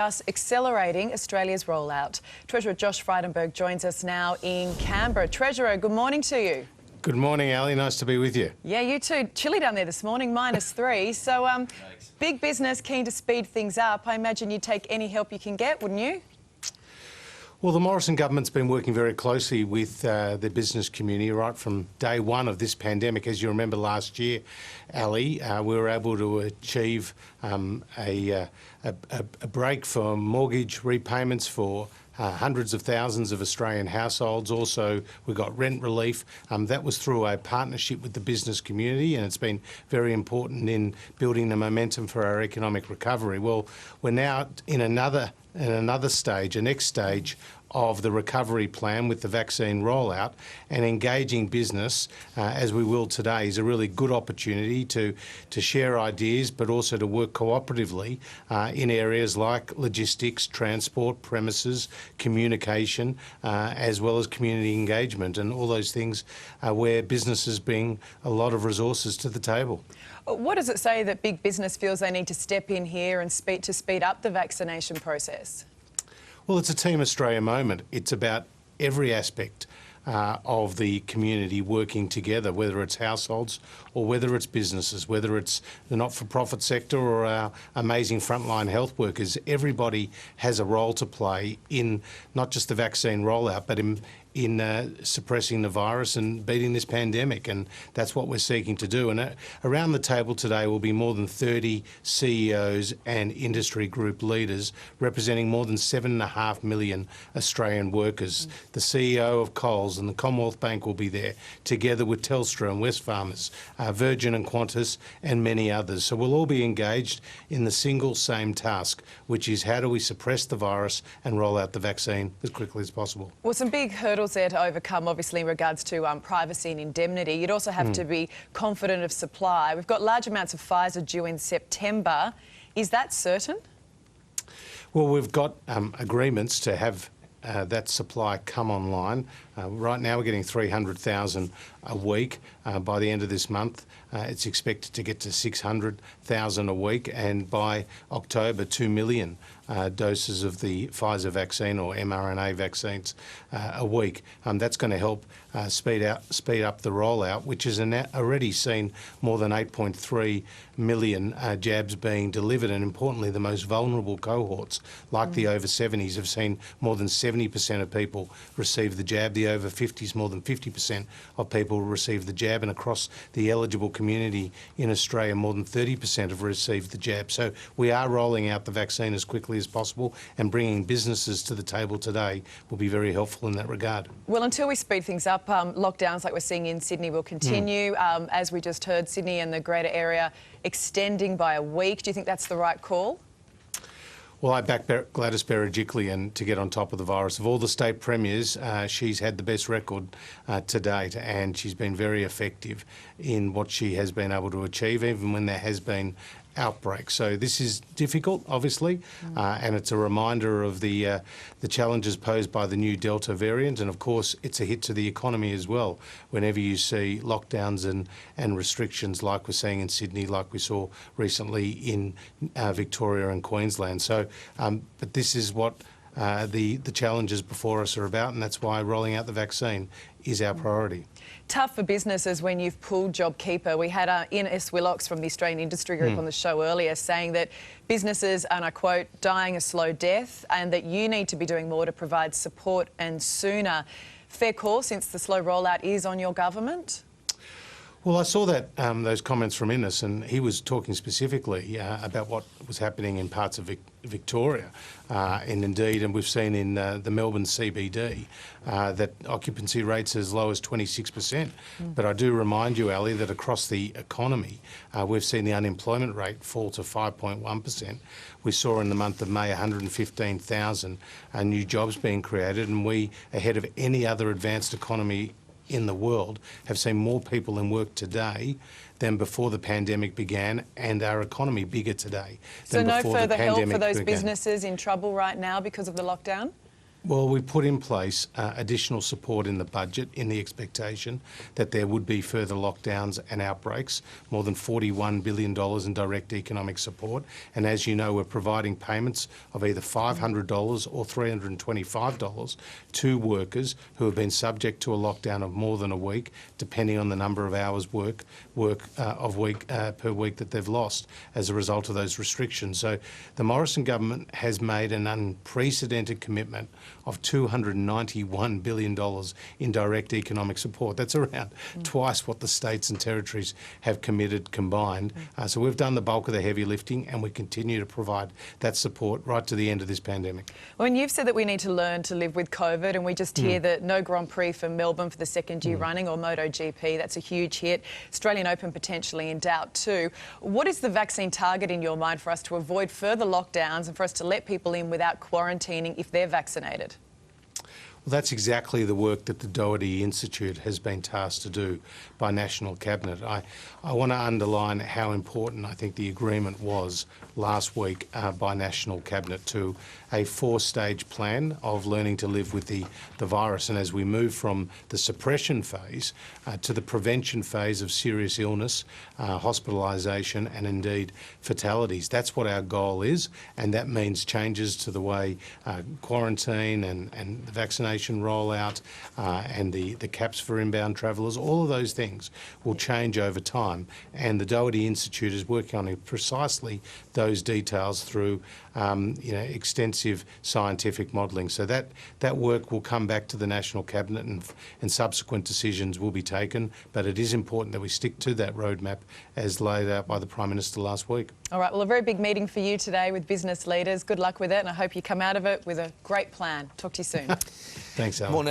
Us accelerating Australia's rollout. Treasurer Josh Frydenberg joins us now in Canberra. Treasurer, good morning to you. Good morning, Ali. Nice to be with you. Yeah, you too. Chilly down there this morning, -3. So, big business keen to speed things up. I imagine you'd take any help you can get, wouldn't you? Well, the Morrison government's been working very closely with the business community right from day one of this pandemic. As you remember last year, Ali, we were able to achieve a break for mortgage repayments for hundreds of thousands of Australian households. Also, we got rent relief. That was through a partnership with the business community, and it's been very important in building the momentum for our economic recovery. Well, we're now in another stage, a next stage of the recovery plan with the vaccine rollout, and engaging business, as we will today, is a really good opportunity to share ideas, but also to work cooperatively in areas like logistics, transport, premises, communication, as well as community engagement, and all those things where businesses bring a lot of resources to the table. What does it say that big business feels they need to step in here and speed up the vaccination process? Well, it's a Team Australia moment. It's about every aspect of the community working together, whether it's households or whether it's businesses, whether it's the not-for-profit sector or our amazing frontline health workers. Everybody has a role to play in not just the vaccine rollout, but in suppressing the virus and beating this pandemic, and that's what we're seeking to do. And around the table today will be more than 30 CEOs and industry group leaders representing more than 7.5 million Australian workers. The CEO of Coles and the Commonwealth Bank will be there, together with Telstra and Wesfarmers, Virgin and Qantas, and many others. So we'll all be engaged in the single same task, which is how do we suppress the virus and roll out the vaccine as quickly as possible. Well, some big hurdles there to overcome, obviously, in regards to privacy and indemnity. You'd also have to be confident of supply. We've got large amounts of Pfizer due in September. Is that certain? Well, we've got agreements to have that supply come online. Right now we're getting 300,000 a week. By the end of this month, it's expected to get to 600,000 a week, and by October, 2 million doses of the Pfizer vaccine or mRNA vaccines a week. That's going to help speed up the rollout, which has already seen more than 8.3 million jabs being delivered, and importantly, the most vulnerable cohorts, like the over 70s, have seen more than 70% of people receive the jab. The over 50s, more than 50% of people receive the jab, and across the eligible community in Australia, more than 30% have received the jab. So we are rolling out the vaccine as quickly as possible, and bringing businesses to the table today will be very helpful in that regard. Well, until we speed things up, lockdowns like we're seeing in Sydney will continue. As we just heard, Sydney and the greater area extending by a week. Do you think that's the right call? Well, I back Gladys Berejiklian to get on top of the virus. Of all the state premiers, she's had the best record to date, and she's been very effective in what she has been able to achieve, even when there has been outbreaks. So this is difficult, obviously, and it's a reminder of the challenges posed by the new Delta variant, and of course it's a hit to the economy as well whenever you see lockdowns and restrictions like we're seeing in Sydney, like we saw recently in Victoria and Queensland. So, but this is what the challenges before us are about, and that's why rolling out the vaccine is our priority. Tough for businesses when you've pulled JobKeeper. We had Ines Willox from the Australian Industry Group on the show earlier saying that businesses are, and I quote, dying a slow death, and that you need to be doing more to provide support and sooner. Fair call, since the slow rollout is on your government? Well, I saw that those comments from Ines, and he was talking specifically about what was happening in parts of Victoria, and indeed, and we've seen in the Melbourne CBD that occupancy rates as low as 26%. But I do remind you, Ali, that across the economy, we've seen the unemployment rate fall to 5.1%. We saw in the month of May 115,000 new jobs being created, and we, ahead of any other advanced economy in the world, have seen more people in work today than before the pandemic began, and our economy bigger today than before the pandemic began. So no further help for those businesses in trouble right now because of the lockdown? Well, we put in place additional support in the budget in the expectation that there would be further lockdowns and outbreaks, more than $41 billion in direct economic support. And as you know, we're providing payments of either $500 or $325 to workers who have been subject to a lockdown of more than a week, depending on the number of hours per week that they've lost as a result of those restrictions. So the Morrison government has made an unprecedented commitment of $291 billion in direct economic support. That's around twice what the states and territories have committed combined. So we've done the bulk of the heavy lifting, and we continue to provide that support right to the end of this pandemic. Well, and you've said that we need to learn to live with COVID, and we just hear that no Grand Prix for Melbourne for the second year running, or MotoGP. That's a huge hit. Australian Open potentially in doubt too. What is the vaccine target in your mind for us to avoid further lockdowns and for us to let people in without quarantining if they're vaccinated? Well, that's exactly the work that the Doherty Institute has been tasked to do by National Cabinet. I want to underline how important I think the agreement was last week by National Cabinet to a four-stage plan of learning to live with the virus. And as we move from the suppression phase to the prevention phase of serious illness, hospitalisation and indeed fatalities, that's what our goal is. And that means changes to the way quarantine and the vaccination rollout and the caps for inbound travellers, all of those things will change over time. And the Doherty Institute is working on precisely those details through extensive scientific modelling. So that work will come back to the National Cabinet and subsequent decisions will be taken. But it is important that we stick to that roadmap as laid out by the Prime Minister last week. All right, well, a very big meeting for you today with business leaders. Good luck with it, and I hope you come out of it with a great plan. Talk to you soon. Thanks, Alan. Well, now